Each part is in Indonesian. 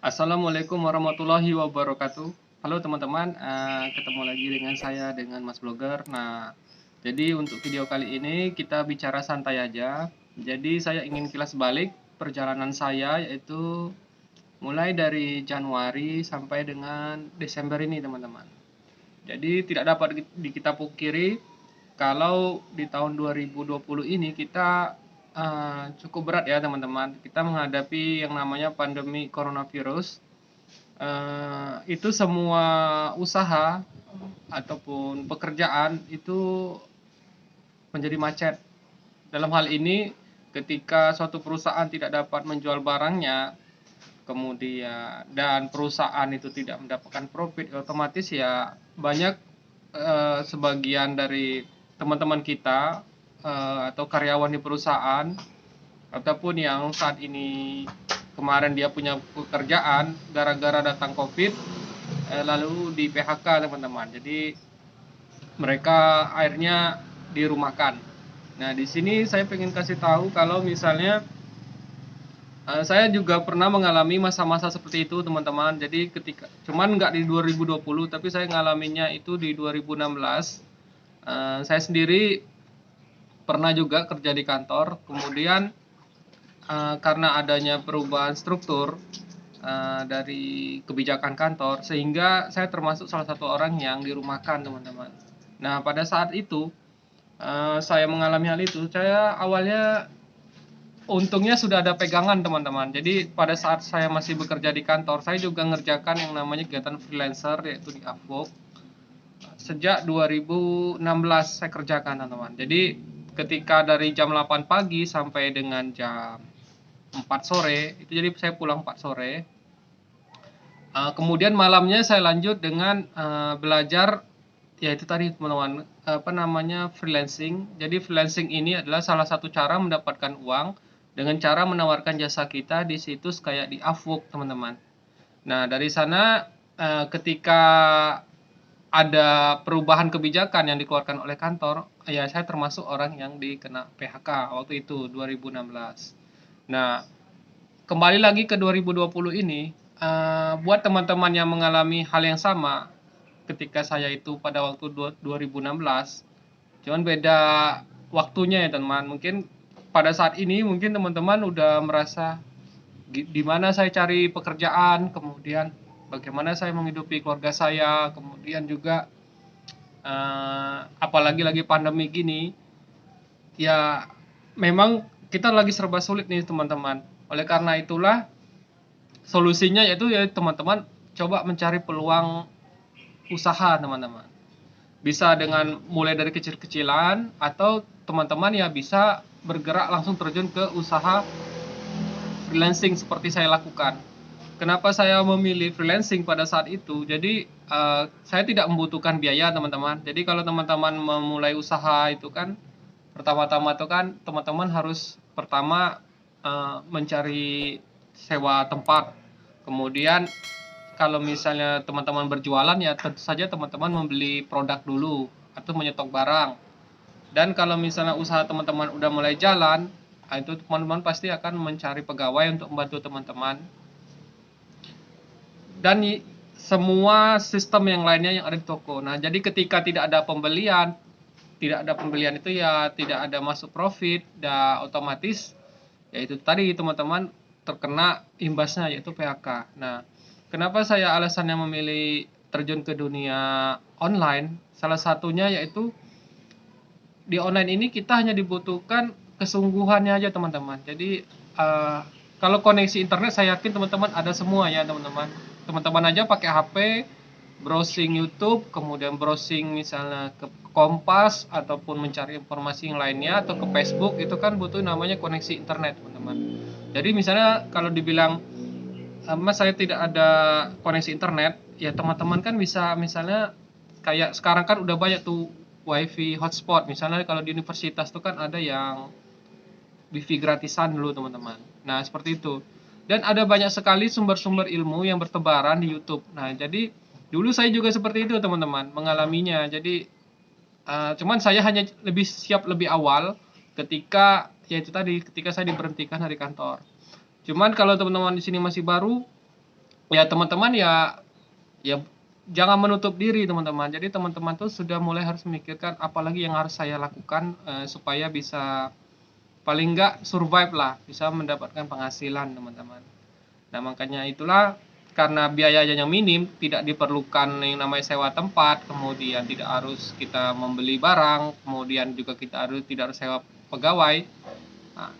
Assalamualaikum warahmatullahi wabarakatuh. Halo teman-teman, ketemu lagi dengan saya dengan Mas Blogger. Nah, jadi untuk video kali ini kita bicara santai aja. Jadi saya ingin kilas balik perjalanan saya, yaitu mulai dari Januari sampai dengan Desember ini teman-teman. Jadi tidak dapat kita pungkiri kalau di tahun 2020 ini kita cukup berat ya teman-teman. Kita menghadapi yang namanya pandemi coronavirus. Itu semua usaha ataupun pekerjaan itu menjadi macet. Dalam hal ini, ketika suatu perusahaan tidak dapat menjual barangnya, kemudian dan perusahaan itu tidak mendapatkan profit, otomatis ya banyak sebagian dari teman-teman kita atau karyawan di perusahaan ataupun yang saat ini kemarin dia punya pekerjaan gara-gara datang COVID, lalu di PHK teman-teman. Jadi mereka akhirnya dirumahkan. Nah, di sini saya pengen kasih tahu kalau misalnya saya juga pernah mengalami masa-masa seperti itu teman-teman. Jadi ketika cuman nggak di 2020 tapi saya ngalaminya itu di 2016. Saya sendiri pernah juga kerja di kantor, kemudian karena adanya perubahan struktur dari kebijakan kantor, sehingga saya termasuk salah satu orang yang dirumahkan teman-teman. Nah, pada saat itu saya mengalami hal itu, saya awalnya untungnya sudah ada pegangan teman-teman. Jadi pada saat saya masih bekerja di kantor, saya juga ngerjakan yang namanya kegiatan freelancer, yaitu di Upwork. Sejak 2016 saya kerjakan teman-teman. Jadi ketika dari jam 8 pagi sampai dengan jam 4 sore, itu jadi saya pulang 4 sore. Kemudian malamnya saya lanjut dengan belajar, yaitu tadi teman-teman, apa namanya, freelancing. Jadi freelancing ini adalah salah satu cara mendapatkan uang dengan cara menawarkan jasa kita di situs kayak di Upwork teman-teman. Nah, dari sana ketika ada perubahan kebijakan yang dikeluarkan oleh kantor, ya saya termasuk orang yang dikena PHK waktu itu 2016. Nah, kembali lagi ke 2020 ini, buat teman-teman yang mengalami hal yang sama ketika saya itu pada waktu 2016, cuman beda waktunya ya teman. Mungkin pada saat ini mungkin teman-teman udah merasa di mana saya cari pekerjaan, kemudian bagaimana saya menghidupi keluarga saya, kemudian juga apalagi lagi pandemi gini, ya memang kita lagi serba sulit nih teman-teman. Oleh karena itulah solusinya yaitu ya teman-teman coba mencari peluang usaha teman-teman. Bisa dengan mulai dari kecil-kecilan atau teman-teman ya bisa bergerak langsung terjun ke usaha freelancing seperti saya lakukan. Kenapa saya memilih freelancing pada saat itu? Jadi saya tidak membutuhkan biaya teman-teman. Jadi kalau teman-teman memulai usaha itu kan pertama-tama itu kan teman-teman harus pertama mencari sewa tempat. Kemudian kalau misalnya teman-teman berjualan ya tentu saja teman-teman membeli produk dulu atau menyetok barang. Dan kalau misalnya usaha teman-teman udah mulai jalan, itu teman-teman pasti akan mencari pegawai untuk membantu teman-teman. Dan semua sistem yang lainnya yang ada di toko. Nah, jadi ketika tidak ada pembelian itu ya tidak ada masuk profit, dan otomatis yaitu tadi teman-teman terkena imbasnya yaitu PHK. Nah, kenapa saya alasannya memilih terjun ke dunia online? Salah satunya yaitu di online ini kita hanya dibutuhkan kesungguhannya aja teman-teman. Jadi kalau koneksi internet saya yakin teman-teman ada semua ya teman-teman. Teman-teman aja pakai HP, browsing YouTube, kemudian browsing misalnya ke Kompas ataupun mencari informasi yang lainnya atau ke Facebook, itu kan butuh namanya koneksi internet teman-teman. Jadi misalnya kalau dibilang Mas saya tidak ada koneksi internet, ya teman-teman kan bisa misalnya kayak sekarang kan udah banyak tuh wifi hotspot. Misalnya kalau di universitas tuh kan ada yang wifi gratisan dulu teman-teman. Nah seperti itu. Dan ada banyak sekali sumber-sumber ilmu yang bertebaran di YouTube. Nah jadi dulu saya juga seperti itu teman-teman, mengalaminya. Jadi cuman saya hanya lebih siap lebih awal ketika ya itu tadi ketika saya diberhentikan dari kantor. Cuman kalau teman-teman di sini masih baru, ya teman-teman ya jangan menutup diri teman-teman. Jadi teman-teman tuh sudah mulai harus memikirkan apalagi yang harus saya lakukan supaya bisa paling enggak survive lah, bisa mendapatkan penghasilan teman-teman. Nah makanya itulah karena biayanya yang minim, tidak diperlukan yang namanya sewa tempat, kemudian tidak harus kita membeli barang, kemudian juga kita tidak harus sewa pegawai. Nah,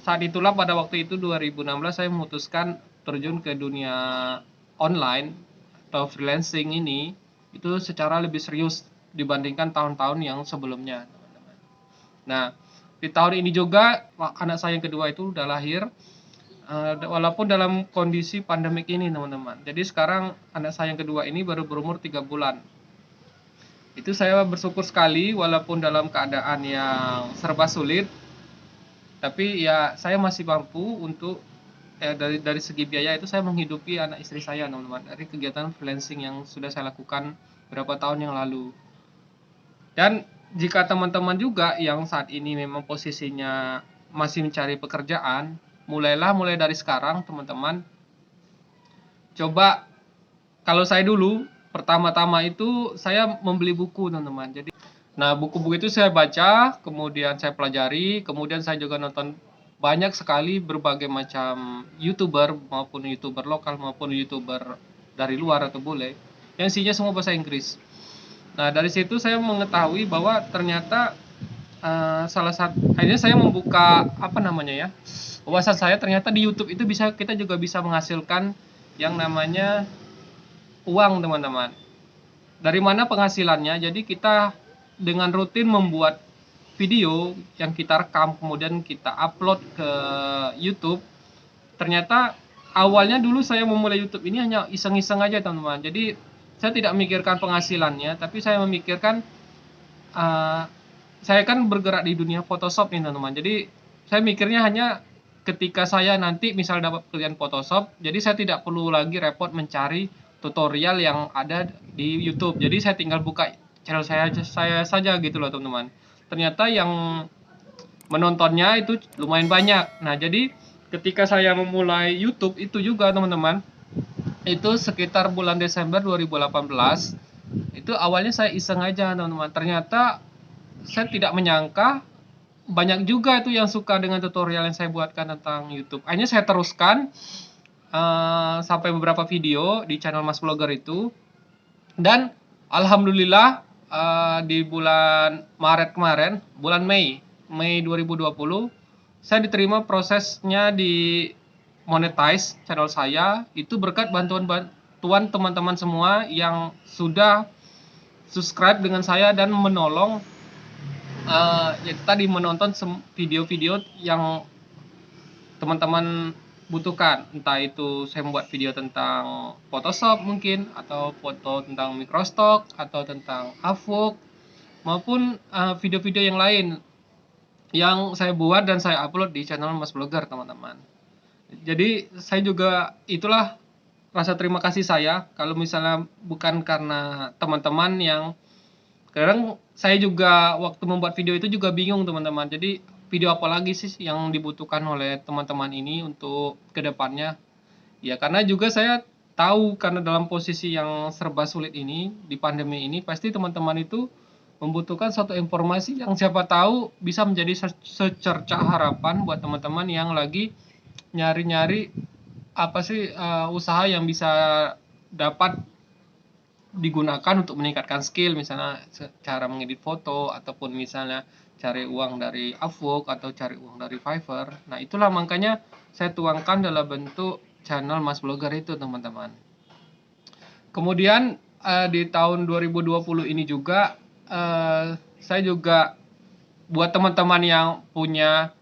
saat itulah pada waktu itu 2016 saya memutuskan terjun ke dunia online atau freelancing ini itu secara lebih serius dibandingkan tahun-tahun yang sebelumnya. Nah, di tahun ini juga anak saya yang kedua itu udah lahir, walaupun dalam kondisi pandemik ini teman-teman. Jadi sekarang anak saya yang kedua ini baru berumur 3 bulan. Itu saya bersyukur sekali walaupun dalam keadaan yang serba sulit, tapi ya saya masih mampu untuk dari segi biaya itu saya menghidupi anak istri saya teman-teman dari kegiatan freelancing yang sudah saya lakukan beberapa tahun yang lalu. Dan jika teman-teman juga yang saat ini memang posisinya masih mencari pekerjaan, mulai dari sekarang teman-teman. Coba kalau saya dulu pertama-tama itu saya membeli buku teman-teman. Jadi nah buku-buku itu saya baca, kemudian saya pelajari, kemudian saya juga nonton banyak sekali berbagai macam YouTuber maupun YouTuber lokal maupun YouTuber dari luar atau boleh yang isinya semua bahasa Inggris. Nah dari situ saya mengetahui bahwa ternyata salah satu akhirnya saya membuka apa namanya ya wawasan saya ternyata di YouTube itu kita juga bisa menghasilkan yang namanya uang teman-teman. Dari mana penghasilannya? Jadi kita dengan rutin membuat video yang kita rekam kemudian kita upload ke YouTube. Ternyata awalnya dulu saya memulai YouTube ini hanya iseng-iseng aja teman-teman. Jadi saya tidak memikirkan penghasilannya, tapi saya memikirkan uh, saya kan bergerak di dunia Photoshop nih teman-teman. Jadi saya mikirnya hanya ketika saya nanti misal dapat pekerjaan Photoshop, jadi saya tidak perlu lagi repot mencari tutorial yang ada di YouTube. Jadi saya tinggal buka channel saya saja gitu loh teman-teman. Ternyata yang menontonnya itu lumayan banyak. Nah, jadi ketika saya memulai YouTube itu juga teman-teman, itu sekitar bulan Desember 2018. Itu awalnya saya iseng aja teman-teman. Ternyata saya tidak menyangka banyak juga itu yang suka dengan tutorial yang saya buatkan tentang YouTube. Akhirnya saya teruskan sampai beberapa video di channel Mas Vlogger itu. Dan alhamdulillah di bulan Maret kemarin, bulan Mei 2020, saya diterima prosesnya di monetize channel saya itu berkat bantuan teman-teman semua yang sudah subscribe dengan saya dan menolong ya tadi menonton video-video yang teman-teman butuhkan, entah itu saya membuat video tentang Photoshop mungkin atau foto tentang microstock atau tentang Avok maupun video-video yang lain yang saya buat dan saya upload di channel Mas Vlogger teman-teman. Jadi saya juga itulah rasa terima kasih saya kalau misalnya bukan karena teman-teman yang kadang saya juga waktu membuat video itu juga bingung teman-teman. Jadi video apa lagi sih yang dibutuhkan oleh teman-teman ini untuk kedepannya? Ya karena juga saya tahu karena dalam posisi yang serba sulit ini di pandemi ini pasti teman-teman itu membutuhkan suatu informasi yang siapa tahu bisa menjadi secercah harapan buat teman-teman yang lagi nyari-nyari apa sih usaha yang bisa dapat digunakan untuk meningkatkan skill, misalnya cara mengedit foto ataupun misalnya cari uang dari Upwork atau cari uang dari Fiverr. Nah itulah makanya saya tuangkan dalam bentuk channel Mas Vlogger itu teman-teman. Kemudian di tahun 2020 ini juga saya juga buat teman-teman yang punya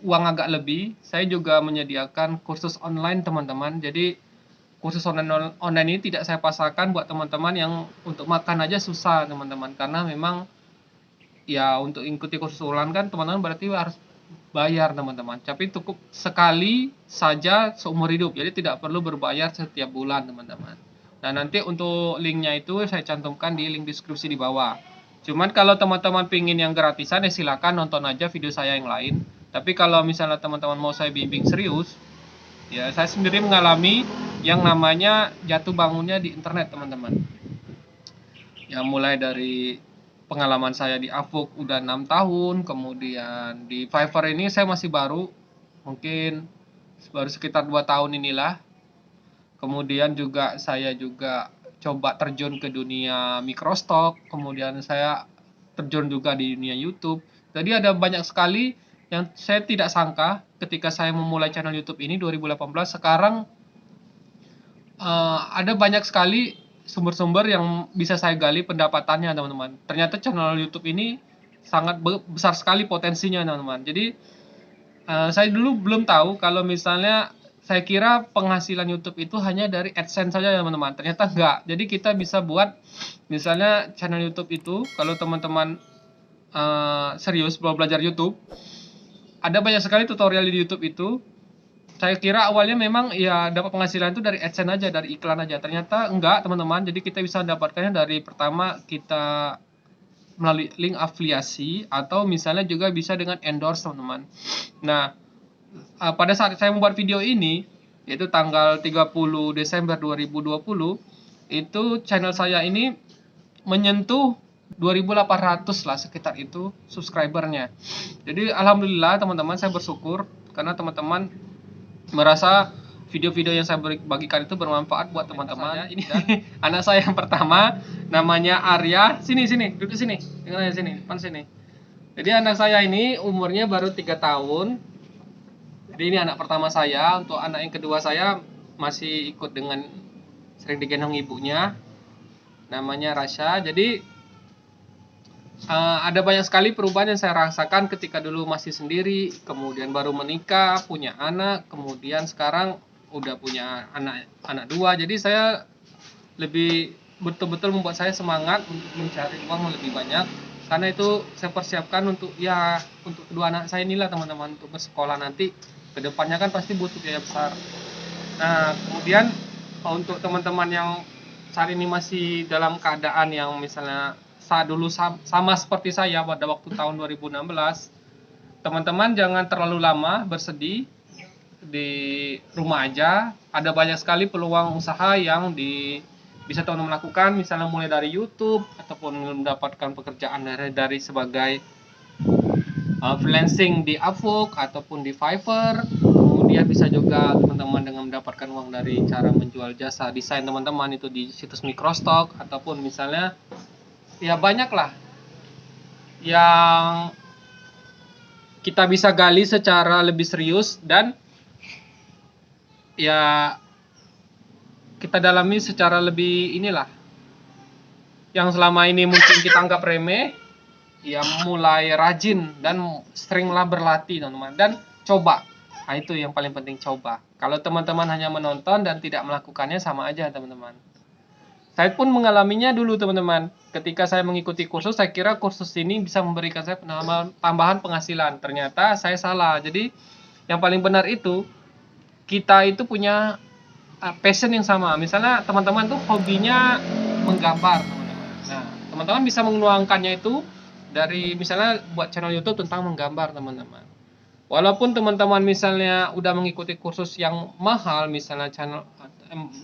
uang agak lebih, saya juga menyediakan kursus online teman-teman. Jadi kursus online ini tidak saya pasarkan buat teman-teman yang untuk makan aja susah teman-teman, karena memang ya untuk ikuti kursus online kan teman-teman berarti harus bayar teman-teman, tapi cukup sekali saja seumur hidup, jadi tidak perlu berbayar setiap bulan teman-teman. Nah nanti untuk linknya itu saya cantumkan di link deskripsi di bawah. Cuman kalau teman-teman pingin yang gratisan ya silakan nonton aja video saya yang lain. Tapi kalau misalnya teman-teman mau saya bimbing serius, ya saya sendiri mengalami yang namanya jatuh bangunnya di internet, teman-teman. Ya mulai dari pengalaman saya di Upwork udah 6 tahun, kemudian di Fiverr ini saya masih baru, mungkin baru sekitar 2 tahun inilah. Kemudian juga saya juga coba terjun ke dunia microstock, kemudian saya terjun juga di dunia YouTube. Jadi ada banyak sekali yang saya tidak sangka ketika saya memulai channel YouTube ini 2018. Sekarang ada banyak sekali sumber-sumber yang bisa saya gali pendapatannya, teman-teman. Ternyata channel YouTube ini sangat besar sekali potensinya, teman-teman. Jadi saya dulu belum tahu kalau misalnya saya kira penghasilan YouTube itu hanya dari AdSense saja ya, teman-teman. Ternyata enggak. Jadi kita bisa buat misalnya channel YouTube itu, kalau teman-teman serius mau belajar YouTube, ada banyak sekali tutorial di YouTube itu. Saya kira awalnya memang ya dapat penghasilan itu dari AdSense aja, dari iklan aja. Ternyata enggak, teman-teman. Jadi kita bisa dapatkannya dari pertama kita melalui link afiliasi, atau misalnya juga bisa dengan endorse, teman-teman. Nah, pada saat saya membuat video ini, yaitu tanggal 30 Desember 2020, itu channel saya ini menyentuh 2.800 lah, sekitar itu subscribernya. Jadi alhamdulillah, teman-teman, saya bersyukur karena teman-teman merasa video-video yang saya bagikan itu bermanfaat buat teman-teman. Ini anak saya yang pertama, namanya Arya. Sini, duduk sini. Dengar sini, depan sini. Jadi anak saya ini umurnya baru 3 tahun. Jadi ini anak pertama saya. Untuk anak yang kedua saya masih ikut dengan sering digendong ibunya. Namanya Rasya. Jadi ada banyak sekali perubahan yang saya rasakan ketika dulu masih sendiri, kemudian baru menikah, punya anak, kemudian sekarang udah punya anak dua. Jadi saya lebih betul-betul membuat saya semangat untuk mencari uang lebih banyak, karena itu saya persiapkan untuk untuk kedua anak saya inilah, teman-teman, untuk bersekolah nanti kedepannya kan pasti butuh biaya besar. Nah, kemudian untuk teman-teman yang saat ini masih dalam keadaan yang misalnya saat dulu sama seperti saya pada waktu tahun 2016, teman-teman jangan terlalu lama bersedih di rumah aja. Ada banyak sekali peluang usaha yang bisa teman-teman lakukan, misalnya mulai dari YouTube ataupun mendapatkan pekerjaan dari sebagai freelancing di Upwork ataupun di Fiverr. Kemudian bisa juga teman-teman dengan mendapatkan uang dari cara menjual jasa desain teman-teman itu di situs microstock, ataupun misalnya ya banyak lah yang kita bisa gali secara lebih serius dan ya kita dalami secara lebih inilah, yang selama ini mungkin kita anggap remeh, ya mulai rajin dan seringlah berlatih, teman-teman, dan coba. Nah, itu yang paling penting, coba. Kalau teman-teman hanya menonton dan tidak melakukannya, sama aja, teman-teman. Saya pun mengalaminya dulu, teman-teman. Ketika saya mengikuti kursus, saya kira kursus ini bisa memberikan saya tambahan penghasilan. Ternyata saya salah. Jadi yang paling benar itu, kita itu punya passion yang sama. Misalnya teman-teman tuh hobinya menggambar, teman-teman. Nah, teman-teman bisa mengeluangkannya itu dari misalnya buat channel YouTube tentang menggambar, teman-teman. Walaupun teman-teman misalnya udah mengikuti kursus yang mahal, misalnya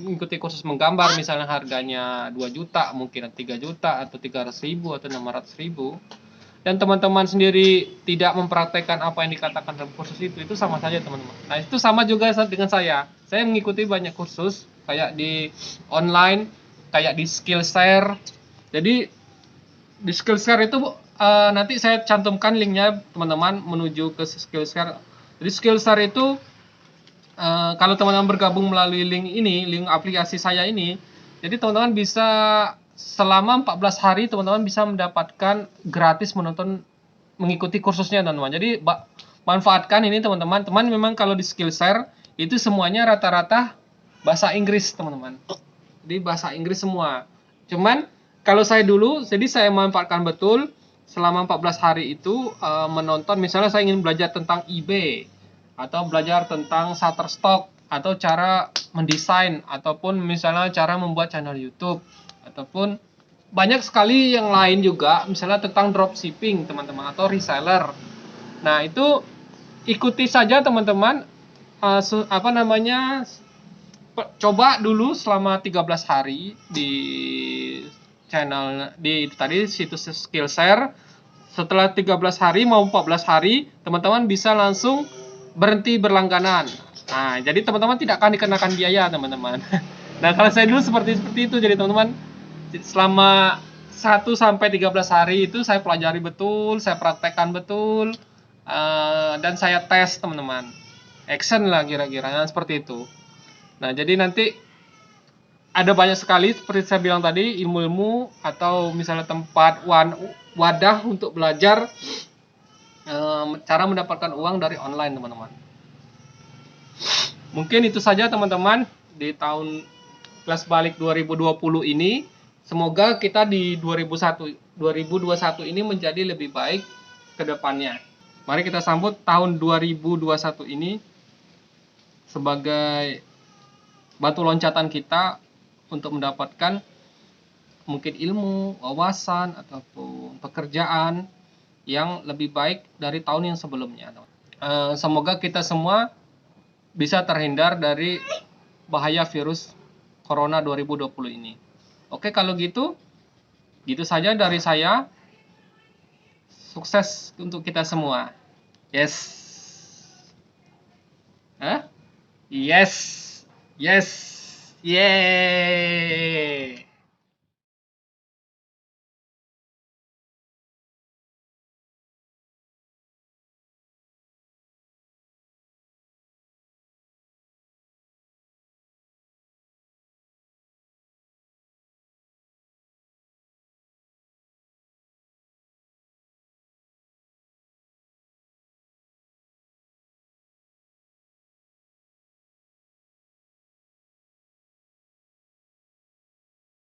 mengikuti kursus menggambar misalnya harganya 2 juta, mungkin 3 juta atau 300.000 atau 600.000, dan teman-teman sendiri tidak mempraktekkan apa yang dikatakan dalam kursus itu sama saja, teman-teman. Nah, itu sama juga dengan saya mengikuti banyak kursus kayak di online, kayak di Skillshare. Jadi di Skillshare itu nanti saya cantumkan linknya, teman-teman, menuju ke Skillshare. Jadi Skillshare itu kalau teman-teman bergabung melalui link aplikasi saya ini, jadi teman-teman bisa selama 14 hari teman-teman bisa mendapatkan gratis mengikuti kursusnya, teman-teman. Jadi manfaatkan ini, teman-teman. Teman memang kalau di Skillshare itu semuanya rata-rata bahasa Inggris, teman-teman. Jadi bahasa Inggris semua. Cuman kalau saya dulu, jadi saya manfaatkan betul selama 14 hari itu menonton, misalnya saya ingin belajar tentang eBay, atau belajar tentang Shutterstock, atau cara mendesain, ataupun misalnya cara membuat channel YouTube, ataupun banyak sekali yang lain juga, misalnya tentang dropshipping, teman-teman, atau reseller. Nah, itu ikuti saja, teman-teman, coba dulu selama 13 hari di channel di itu tadi situs Skillshare. Setelah 13 hari mau 14 hari, teman-teman bisa langsung berhenti berlangganan. Nah, jadi teman-teman tidak akan dikenakan biaya, teman-teman. Nah, kalau saya dulu seperti itu. Jadi teman-teman selama 1 sampai 13 hari itu saya pelajari betul, saya praktekkan betul, dan saya tes, teman-teman. Action lah kira-kira, seperti itu. Nah, jadi nanti ada banyak sekali seperti saya bilang tadi, ilmu-ilmu atau misalnya tempat wadah untuk belajar cara mendapatkan uang dari online, teman-teman. Mungkin itu saja, teman-teman, di tahun kelas balik 2020 ini. Semoga kita di 2021 ini menjadi lebih baik ke depannya. Mari kita sambut tahun 2021 ini sebagai batu loncatan kita untuk mendapatkan mungkin ilmu, wawasan, ataupun pekerjaan yang lebih baik dari tahun yang sebelumnya. Semoga kita semua bisa terhindar dari bahaya virus Corona 2020 ini. Oke, kalau gitu saja dari saya. Sukses untuk kita semua. Yes. Hah? Yes. Yes. Yeay.